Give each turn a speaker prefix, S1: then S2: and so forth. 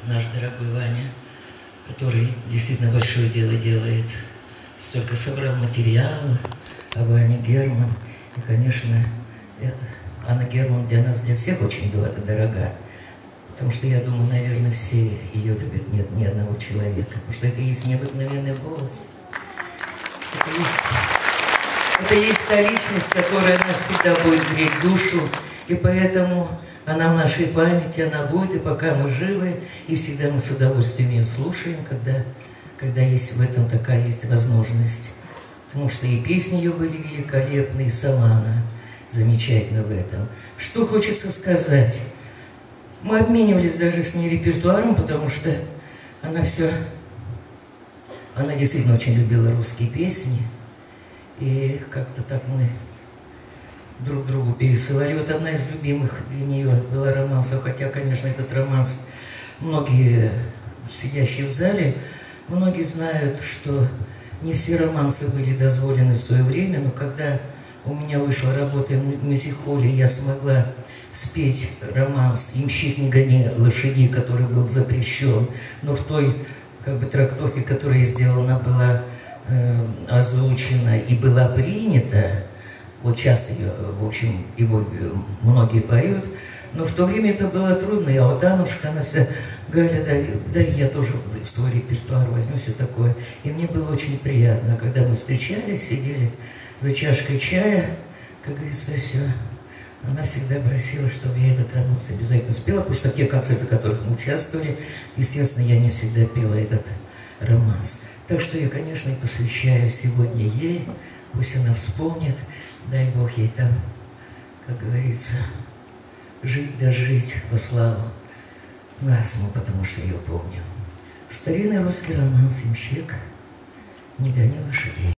S1: наш дорогой Ваня, который действительно большое дело делает. Столько собрал материалы о Ване Герман. И, конечно, Анна Герман для нас, для всех очень дорога. Потому что, я думаю, наверное, все ее любят. Нет ни одного человека. Потому что это есть необыкновенный голос. Это есть та личность, которая нас всегда будет греть душу. И поэтому она в нашей памяти, она будет, и пока мы живы, и всегда мы с удовольствием ее слушаем, когда есть в этом такая есть возможность. Потому что и песни ее были великолепны, и сама она замечательна в этом. Что хочется сказать? Мы обменивались даже с ней репертуаром, потому что она действительно очень любила русские песни. И как-то так мы друг другу пересылали. Вот одна из любимых для нее была романсов, хотя, конечно, этот романс многие, сидящие в зале, многие знают, что не все романсы были дозволены в свое время, но когда у меня вышла работа в мюзик-холле, я смогла спеть романс «Ямщик, не гони лошадей», который был запрещен, но в той трактовке, которую я сделала, она была озвучена и была принята. Вот сейчас ее, в общем, его многие поют, но в то время это было трудно. А вот Аннушка, она вся, Галя, да, я тоже свой репертуар возьму, все такое. И мне было очень приятно, когда мы встречались, сидели за чашкой чая, как говорится, все. Она всегда просила, чтобы я этот романс обязательно спела, потому что в тех концертах, в которых мы участвовали, естественно, я не всегда пела этот романс. Так что я, конечно, и посвящаю сегодня ей, пусть она вспомнит, дай Бог ей там, как говорится, жить да жить во славу нас, мы потому что ее помним. Старинный русский романс «Ямщик, не гони лошадей».